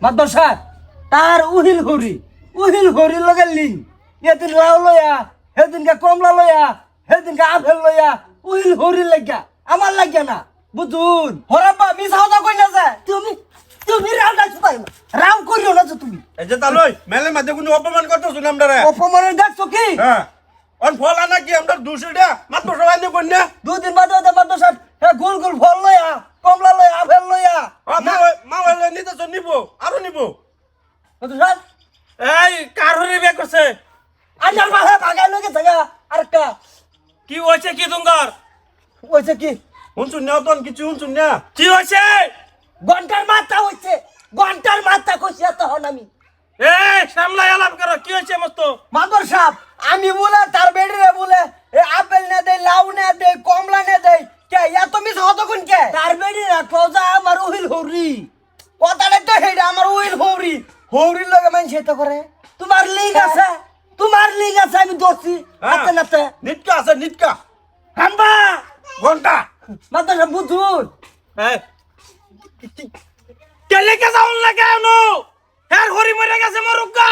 মাদ্রাস সাহেব তার উহিল হরি লগে লিং এদিন লাউ লয়া সেদিনকে কমলা লয়া সেদিনকে আপেল লয়া উহিল হরি লাগিয়া আমার লাগিয়া না বুঝুন হরাব্বা মিছা কথা কই না যে তুমি রাও না চুপাই রাও করিও না যে তুমি এই যে তালই মেলে মাঝে কোনো অপমান করতেছ না আমরারে অপমানের দেখছো কি হ্যাঁ অন ফল আনা কি আমরা 200 টাকা মাত্র সবাই নে কন্যা দুদিন বাদে ওদের মাদ্রাস সাহেব হে গোল গোল ফল লয়া কমলা লয়া আপেল লয়া মা হইলে নিতেছ নিব আরো নিব মাদ্রাস সাহেব এই কার হরে বিয়ে করছে আজার বাহে ভাগাই লগে থাকা আরেকটা কি হয়েছে কি তোমার হইছে কি শুনছুন না তখন কিছু শুনছুন না কি হয়েছে ঘন্টার মাথা হইছে ঘন্টার মাথা কইছি তখন আমি এই সামলাই আলাপ করো কি হয়েছে মস্ত মাদর সাহেব আমি বলে তার বেড়ে বলে এ আপেল না দেই লাউ না দেই কমলা না দেই কে এত মিস হতো কোন কে তার বেড়ে রাখো যা আমার উহিল হরি কথাটা তো হেডা আমার উহিল হরি লগে মান সেটা করে তোমার লিগ আছে আমি দোষী হাতে নাতে নিটকা আছে নিটকা হাম্বা ঘন্টা মাদর সাহেব বুঝুন এই কেলে কে যাও লাগে নো হের হরি মরে গেছে মরুকা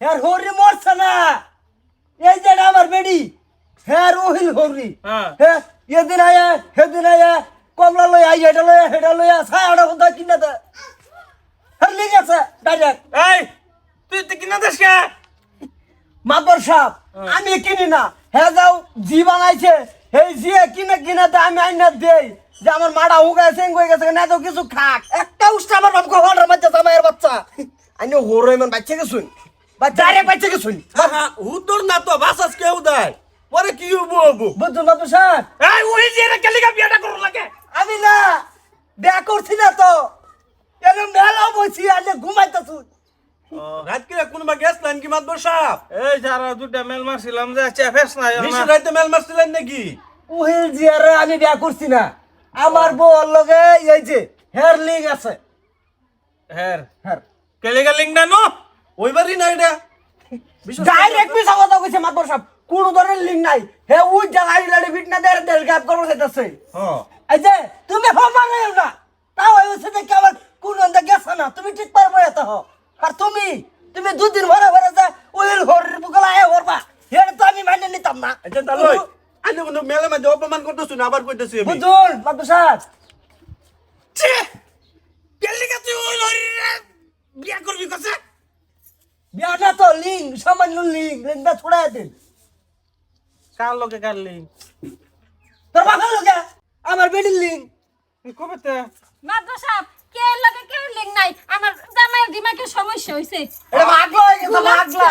হ্যাঁ হরি মরছে না এই যে আমার বেড়ি হ্যাঁ রহিল হরি হ্যাঁ। হ্যাঁ এদিন আয়া সেদিন আয়া কমলা লয়া হেডা লয়া ছায়াটা কোথায় কিনে দে হ্যাঁ লিখ আছে ডাইরেক্ট এই তুই তো কিনা দেশ কে মাদর সাহেব আমি কিনি না হ্যাঁ যাও জি বানাইছে এই জি কিনে দে আমি আইনা দেই যে আমার মাড়া হুগায় সেং হয়ে গেছে না তো কিছু খাক একটা উষ্টা আমার বাপ ঘরের মধ্যে জামাইয়ের বাচ্চা আইনে হরো এমন বাচ্চা গেছুন বা ডাইরেক্ট বাচ্চা গেছুন হুদর না তো বাসাস কেউ দেয় পরে কি হবো বুঝুন মাদর সাহেব এই ওই যে কেলে কা বিয়েটা করো লাগে আমি না বিয়া করছি না তো এরকম মেলা বসি আজ ঘুমাইতেছু রাত করে কোনবা গেছলেন কি মাতবর সাহেব এই যারা দুটা মেল মারছিলাম যে চেফেস নাই নিশে রাইতে মেল মারছিলেন নাকি উহিল জিয়ারে আমি বিয়া করছি না আমার বউর লগে এই যে হেয়ার লিং আছে হের হেয়ার কেলে কা লিং না নো ওইবারই না এটা ডাইরেক্ট মিছা কথা কইছে মাতবর সাহেব কোন ধরনের লিং নাই হে উই জালাই লাড়ি ফিটনা দেড় দেড় গ্যাপ করব যাইতাছে হ্যাঁ এই যে তুমি হমানাইও না তাও এই সাথে কি আবার কোন অন্ধ গেছ না তুমি ঠিক পারবো এত হ আর তুমি দুদিন ভরে যা উহিল হরির বুকলা আয় হরবা হের তো আমি মাইনে নিতাম না এটা তালই আইনে কোনো মেলে মাঝে অপমান করতেছ না আবার কইতেছি আমি বুঝুন মাতবর সাহেব ছে কেলে কা তুই ওই লরিরে বিয়া করবি কছে বিয়াটা তো লিং সামান্য লিংটা ছড়াই দিন কার লগে কার লিং তোর বাবার লোকে আমার বেডির লিং কবে তে মাদ্রাসা কে লাগে কে লিং নাই আমার জামাইয়ের দিমাগে সমস্যা হইছে এটা ভাগলো হয়ে গেছে ভাগলা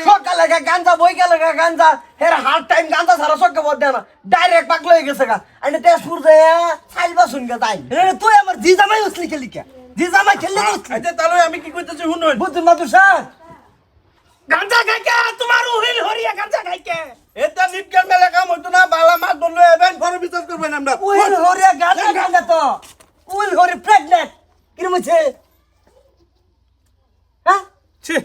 সকালে গাঞ্জা বই গেলে গাঞ্জা হের হার্ড টাইম গাঞ্জা সারা সকালে বদ দেনা ডাইরেক্ট পাগলো হয়ে গেছে গা আইনে তেজপুর যায় সাইলবা শুন গে তাই রে তুই আমার জি জামাই উসলি খেলি কে জি জামাই খেললি উসলি আচ্ছা তালই আমি কি কইতেছি শুনুন বুঝুন মাতুসা গাঞ্জা খাই কে তোমার উহিল হরিয়া গাঞ্জা খাই কে এটা নিটকার মেলে কাম হইতো না বালা মাছ ধরলো এবেন পরে বিচার করবেন আমরা উইল হরিয়া গাঞ্জা তো উইল হরি প্রেগন্যান্ট কিরম হচ্ছে হ্যাঁ ছি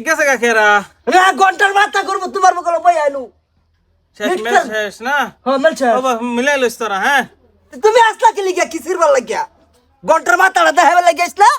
গেছে কা খেরা রে ঘন্টার মাথা করব তোমার বকল বই আইনু শেষ মেল শেষ না হ্যাঁ মেলছে বাবা মিলাই লইছ তোরা হ্যাঁ তুমি আসলা কি লিগা কিসির ভাল লাগিয়া ঘন্টার মাথাটা দেখাবে লাগিয়েছিলা